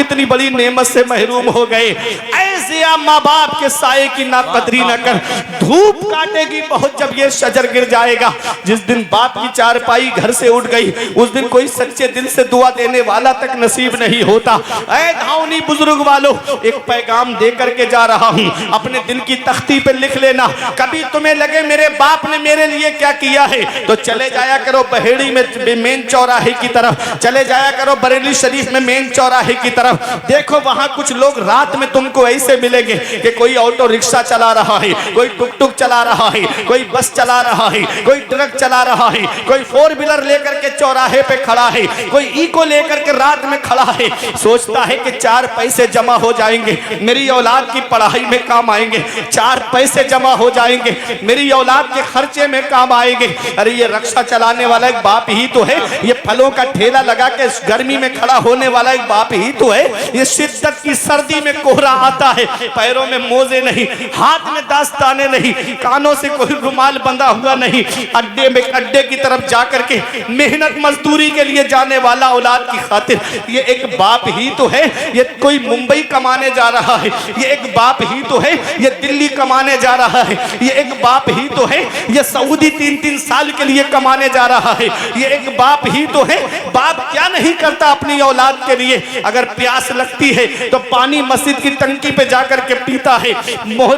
कितनी बड़ी नेमत से महरूम हो गए। ऐसे आप माँ बाप के साये की ना कदरी न कर, धूप काटेगी बहुत जब ये शजर गिर जाएगा। जिस दिन बाप की चारपाई घर से उठ गई उस दिन कोई सच्चे दिल से दुआ देने वाला तक नसीब नहीं होता। ऐ धावनी बुजुर्ग वालों, एक पैगाम दे करके जा रहा हूँ, अपने दिल की तख्ती पे लिख लेना। कभी तुम्हें लगे मेरे बाप ने मेरे लिए क्या किया है तो चले जाया करो बहेड़ी में मेन चौराहे की तरफ, चले जाया करो बरेली शरीफ में मेन चौराहे की तरफ। देखो वहां कुछ लोग रात में तुमको ऐसे मिलेंगे कि कोई ऑटो रिक्शा चला रहा है, कोई टुक टुक चला रहा है, कोई बस चला रहा है, कोई ट्रक चला रहा है, कोई फोर व्हीलर लेकर के चौराहे पे खड़ा है, कोई इको लेकर के रात में खड़ा है। सोचता है कि 4 पैसे जमा हो जाएंगे, मेरी औलाद की पढ़ाई में काम आएंगे, 4 पैसे जमा हो जाएंगे, मेरी औलाद के खर्चे में काम आएंगे। अरे ये रिक्शा चलाने वाला एक बाप ही तो है, ये फलों का ठेला लगा के गर्मी में खड़ा होने वाला एक बाप ही तो है। ये शिद्दत की सर्दी में कोहरा आता है, पैरों में मोजे नहीं, हाथ में दास्ताने नहीं, कानों से कोई रुमाल बंधा हुआ नहीं, अड्डे की तरफ जाकर के मेहनत मजदूरी के लिए जाने वाला औलाद की खातिर ये एक बाप ही तो है। ये कोई मुंबई कमाने जा रहा है, ये एक बाप ही तो है। ये दिल्ली कमाने जा रहा है, ये एक बाप ही तो है। ये सऊदी 3-3 साल के लिए कमाने जा रहा है, ये एक बाप ही तो है। बाप क्या नहीं करता अपनी औलाद के लिए। अगर प्यास लगती है तो पानी मस्जिद की टंकी पे जाकर के पीता है।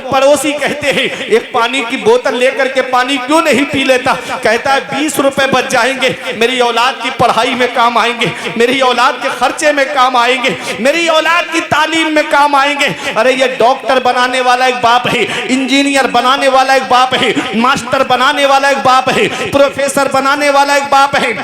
पड़ोसी कहते हैं एक पानी की बोतल लेकर के पानी क्यों नहीं पी लेता, कहता है 20 रुपए बच जाएंगे, मेरी औलाद की पढ़ाई में काम आएंगे, मेरी औलाद के खर्चे में काम आएंगे, मेरी औलाद की तालीम में काम आएंगे। अरे ये डॉक्टर बनाने वाला एक बाप है, इंजीनियर बनाने वाला एक बाप है, मास्टर बनाने वाला एक बाप है, प्रोफेसर बनाने वाला एक बाप है,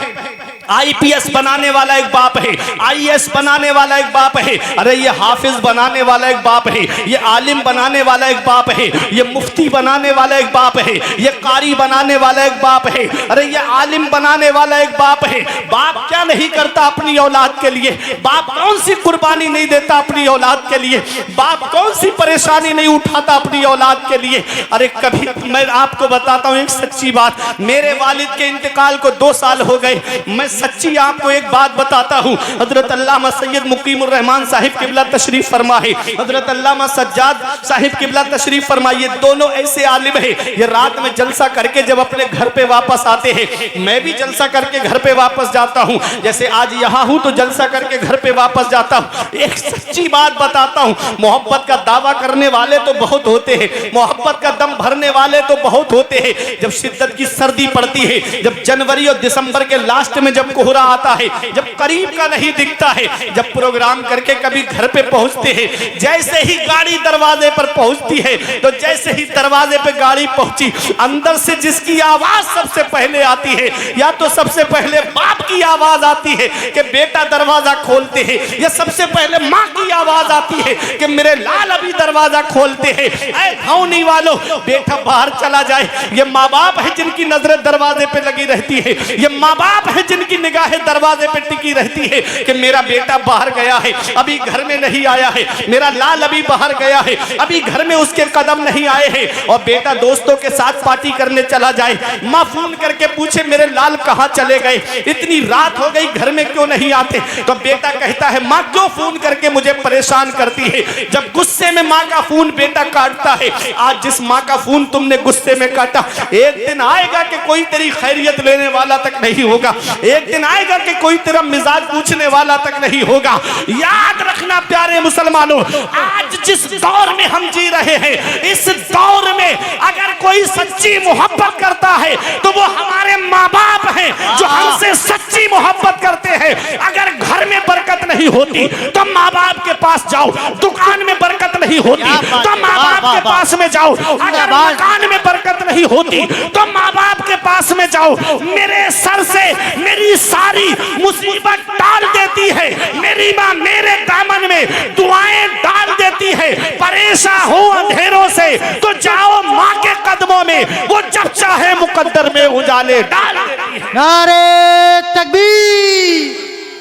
IPS बनाने वाला एक बाप है, IAS बनाने वाला एक बाप है। अरे ये हाफिज बनाने वाला एक बाप है, ये आलिम बनाने वाला एक बाप है, ये मुफ्ती बनाने वाला एक बाप है, ये कारी बनाने वाला एक बाप है, अरे ये आलिम बनाने वाला एक बाप है। बाप क्या नहीं करता अपनी औलाद के लिए, बाप कौन सी कुर्बानी नहीं देता अपनी औलाद के लिए, बाप कौन सी परेशानी नहीं उठाता अपनी औलाद के लिए। अरे कभी मैं आपको बताता हूँ एक सच्ची बात, मेरे वालिद के इंतकाल को 2 साल हो गए। मैं सच्ची आपको एक बात बताता हूँ, हजरत अल्लामा सैयद मुकीमुर रहमान साहिब किबला तशरीफ फरमा है, हजरत अल्लामा सज्जाद साहिब किबला तशरीफ फरमा, ये दोनों ऐसे आलिम है। ये रात में जलसा करके जब अपने घर पे वापस आते हैं, मैं भी जलसा करके घर पे वापस जाता हूँ, जैसे आज यहाँ हूँ तो जलसा करके घर पे वापस जाता हूँ। एक सच्ची बात बताता हूँ, मोहब्बत का दावा करने वाले तो बहुत होते हैं, मोहब्बत का दम भरने वाले तो बहुत होते हैं। जब शिद्दत की सर्दी पड़ती है, जब जनवरी और दिसंबर के लास्ट में जब कोहरा आता है, जब करीब का नहीं दिखता है, जब प्रोग्राम करके कभी घर पे पहुंचते हैं, जैसे ही गाड़ी दरवाजे पर पहुंचती है तो जैसे ही दरवाजे पे गाड़ी पहुंची, अंदर से जिसकी आवाज सबसे पहले आती है, या तो सबसे पहले बाप की आवाज आती है कि बेटा दरवाजा खोलते हैं, या सबसे पहले माँ की आवाज आती है कि मेरे लाल अभी दरवाजा खोलते हैं। ऐ धौनी वालों, बेटा बाहर चला जाए, ये माँ बाप है जिनकी नजरें दरवाजे पे लगी रहती है, ये माँ बाप है जिनकी निगाहें दरवाजे पे टिकी रहती है कि मेरा बेटा बाहर गया है, अभी घर में नहीं आया है, मेरा लाल अभी बाहर गया है, अभी घर में उसके कदम नहीं आए हैं। और बेटा दोस्तों के साथ पार्टी करने चला जाए, माँ फोन करके पूछे मेरे लाल कहाँ चले गए, इतनी रात हो गई घर में क्यों नहीं आते, तो बेटा कहता है माँ क्यों फोन करके मुझे परेशान करती है। जब गुस्से में माँ का फोन बेटा काटता है, आज जिस माँ का फोन तुमने गुस्से में काटा, एक दिन आएगा कि कोई तेरी खैरियत लेने वाला तक नहीं होगा, एक दिन आएगा कि कोई तेरा मिजाज पूछने वाला तक नहीं होगा। याद रखना प्यारे मुसलमानों, आज जिस दौर में हम जी रहे हैं, इस दौर में अगर कोई सच्ची मोहब्बत करता है तो वो हमारे माँ बाप हैं जो हमसे सच्ची मोहब्बत करते हैं। अगर घर में बरकत नहीं होती तो माँ बाप के पास जाओ, दुकान में बरकत नहीं होती तो माँ बाप के पास में जाओ, अगर मकान में बरकत नहीं होती तो माँ बाप के पास में जाओ। मेरे सर से मेरी सारी मुसीबत डाल देती है, मेरी माँ मेरे दामन में दुआएं डाल देती है। परेशान हो अंधेरों से तो जाओ माँ के कदमों में, वो जब चाहे मुकद्दर में उजाले डाल देती है। नारे तकबीर,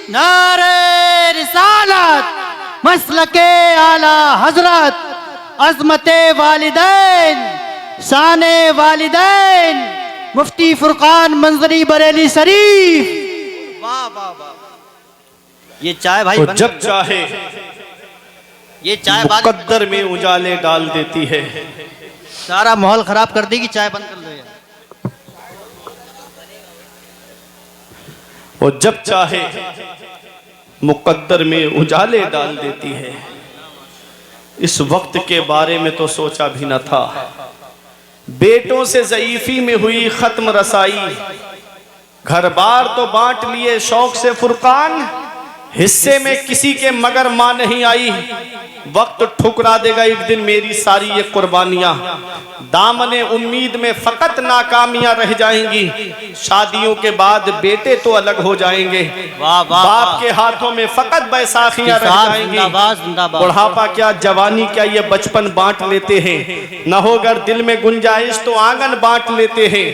नारे रिसालत, मसलके आला हजरत, अज़मते वालिदैन, शाने वालिदैन, मुफ्ती फुरकान मंजरी बरेली शरीफ। वाह वाह वाह। ये चाय भाई जब चाहे ये चाय बात मुकद्दर में उजाले डाल देती है। सारा माहौल खराब कर देगी, चाय बंद कर लो यार। और जब चाहे मुकद्दर में उजाले डाल देती है। इस वक्त के बारे में तो सोचा भी न था। बेटों से ज़ईफ़ी में हुई खत्म रसाई, घर बार तो बांट लिए शौक से फुरकान, हिस्से में किसी के मगर मां नहीं आई। वक्त ठुकरा देगा एक दिन मेरी सारी ये कुर्बानियां, दामने उम्मीद में फकत नाकामियां रह जाएंगी। शादियों के बाद बेटे तो अलग हो जाएंगे, वाह वाह बाप के हाथों में फकत बैसाखियां रह जाएंगी। बुढ़ापा क्या जवानी क्या ये बचपन बांट लेते हैं। न हो अगर दिल में गुंजाइश तो आंगन बांट लेते हैं।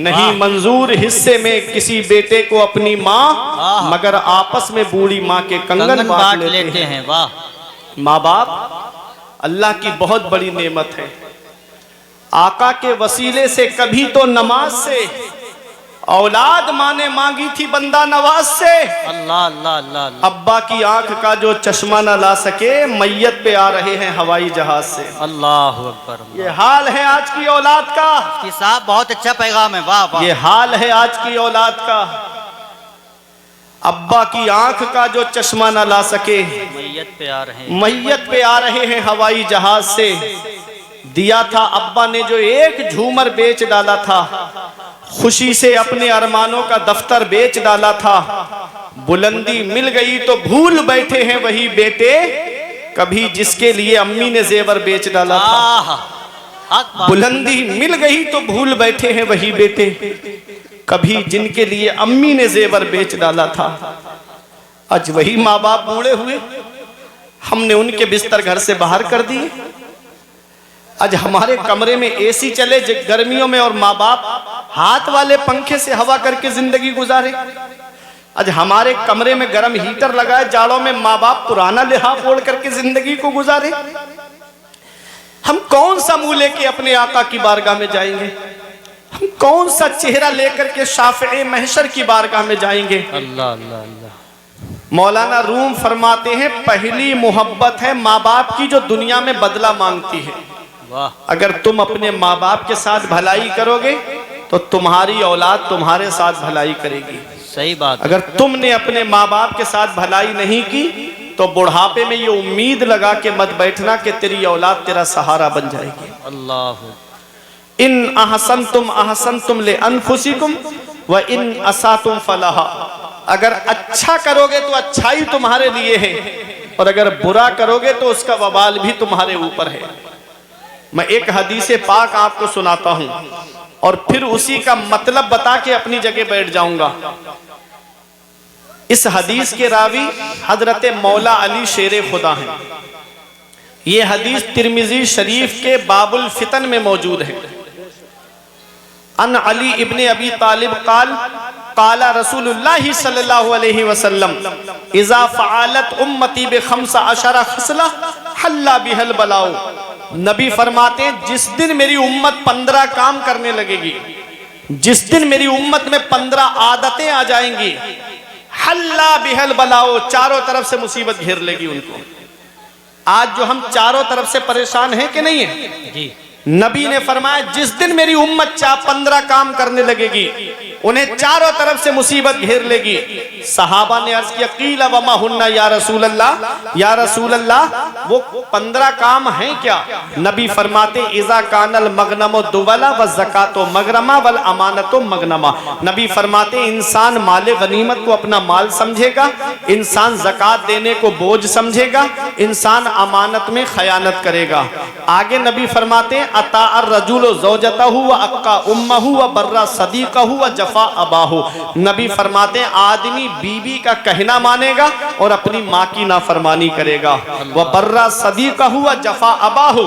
नहीं मंजूर हिस्से में किसी बेटे को अपनी माँ, मगर आपस में बूढ़ी माँ के कंगन बांट लेते हैं। वाह, माँ बाप अल्लाह की बहुत बड़ी नेमत है। आका के वसीले से कभी तो नमाज से औलाद माँ ने मांगी थी बंदा नवाज से। अल्लाह अल्लाह अल्लाह। अब्बा की आंख का जो चश्मा न ला सके, मैयत पे आ रहे हैं हवाई जहाज से। अल्लाह अकबर। ये हाल है आज की औलाद का। साहब बहुत अच्छा पैगाम है, वाह वाह। ये हाल है आज की औलाद का। अब्बा की आंख का जो चश्मा न ला सके, मैयत पे आ रहे हैं, मैयत पे आ रहे हैं हवाई जहाज से। दिया था अब्बा ने जो एक झूमर बेच डाला था, खुशी से अपने अरमानों का दफ्तर बेच डाला था। बुलंदी मिल गई तो भूल बैठे हैं वही बेटे, कभी जिसके लिए अम्मी ने जेवर बेच डाला था। बुलंदी मिल गई तो भूल बैठे हैं वही बेटे, कभी जिनके लिए अम्मी ने जेवर बेच डाला था। आज वही माँ बाप बूढ़े हुए, हमने उनके बिस्तर घर से बाहर कर दिए। आज हमारे कमरे में एसी चले गर्मियों में और माँ बाप हाथ वाले पंखे से हवा करके जिंदगी गुजारे। आज हमारे कमरे में गर्म हीटर लगाए, जाड़ों में माँ बाप पुराना लिहाफ ओढ़ करके जिंदगी को गुजारे। हम कौन सा मुंह लेके अपने आका की बारगाह में जाएंगे? हम कौन सा चेहरा लेकर के शाफ़े महशर की बारगाह में जाएंगे? अल्लाह अल्लाह अल्लाह। मौलाना रूम फरमाते हैं, पहली मोहब्बत है माँ बाप की जो दुनिया में बदला मांगती है। वाह। अगर तुम अपने माँ बाप के साथ भलाई करोगे तो तुम्हारी औलाद तुम्हारे साथ भलाई करेगी। सही बात। अगर तुमने अपने माँ बाप के साथ भलाई नहीं की तो बुढ़ापे में ये उम्मीद लगा के मत बैठना कि तेरी औलाद तेरा सहारा बन जाएगी। अल्लाह। इन अहसनतुम ले अनफुसिकुम व इन असातुम फलाहा। अगर अच्छा करोगे तो अच्छाई तुम्हारे लिए है, और अगर बुरा करोगे तो उसका वबाल भी तुम्हारे ऊपर है। मैं एक हदीस पाक आपको सुनाता हूं और फिर उसी का मतलब बता के अपनी जगह बैठ जाऊंगा। इस हदीस के रावी हजरत मौला अली शेर खुदा हैं। ये हदीस तिरमिजी शरीफ के बाबुल फितन में मौजूद है। अन अली इब्ने अबी तालिब काला रसूलुल्लाह सल्लल्लाहु अलैहि वसल्लम इज़ा फ़अलत उम्मती बिखम्सा अशरा खसला हल्ला बिहल बलाओ। नबी फरमाते हैं, जिस दिन मेरी उम्मत 15 काम करने लगेगी, जिस दिन मेरी उम्मत में 15 आदतें आ जाएंगी, हल्ला बिहल बलाओ, चारों तरफ से मुसीबत घेर लेगी उनको। आज जो हम चारों तरफ से परेशान हैं कि नहीं है जी? नबी ने फरमाया, जिस दिन मेरी उम्मत 15 काम करने लगेगी, उन्हें चारों तरफ से मुसीबत घेर लेगी। सहाबा ने अर्ज किया, कीला वमा हुन्ना या रसूल अल्लाह, या रसूल अल्लाह वो 15 काम हैं क्या? नबी फरमाते, इज़ा कानल मगनमो दुवला व ज़कातो मगरमा वल अमानतो मगनमा। नबी फरमाते, इंसान माले गनीमत को अपना माल समझेगा, इंसान ज़कात देने को बोझ समझेगा, इंसान अमानत में खयानत करेगा। आगे नबी फरमाते, अता अर्रजुलु ज़ौजतहु व अक्का उम्महु व बर्रा सदीक़हु व जफ़ा अबाहु। नबी फरमाते, आदमी बीबी का कहना मानेगा और अपनी माँ की नाफरमानी करेगा। व बर्रा सदीक़हु व जफ़ा अबाहु,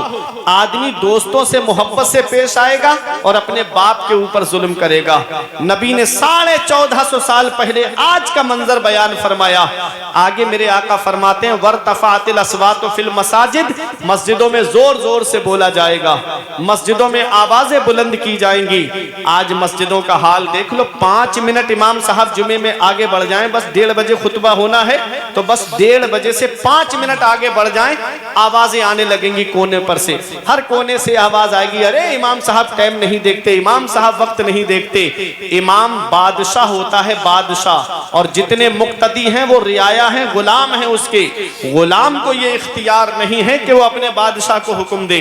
आदमी दोस्तों से मोहब्बत से पेश आएगा और अपने बाप के ऊपर जुल्म करेगा। नबी ने 1450 साल पहले आज का मंजर बयान फरमाया। आगे मेरे आका फरमाते हैं, वर्तफ़अतिल अस्वातु फिल मसाजिद, मस्जिदों में जोर जोर से बोला जाएगा, मस्जिदों में आवाजें बुलंद की जाएंगी। आज मस्जिदों का हाल देख देख लो 5 मिनट इमाम साहब जुमे में आगे बढ़ जाएं, बस 1:30 बजे खुतबा होना है तो बस 1:30 बजे से 5 मिनट आगे बढ़ जाएं, आवाजें आने लगेंगी कोने पर से, हर कोने से आवाज आएगी, अरे इमाम साहब टाइम नहीं देखते, इमाम साहब वक्त नहीं देखते। इमाम बादशाह होता है, बादशाह, और जितने मुक्तदी हैं वो रियाया हैं, गुलाम हैं उसके। गुलाम को ये इख्तियार नहीं है कि वो अपने बादशाह को हुक्म दे।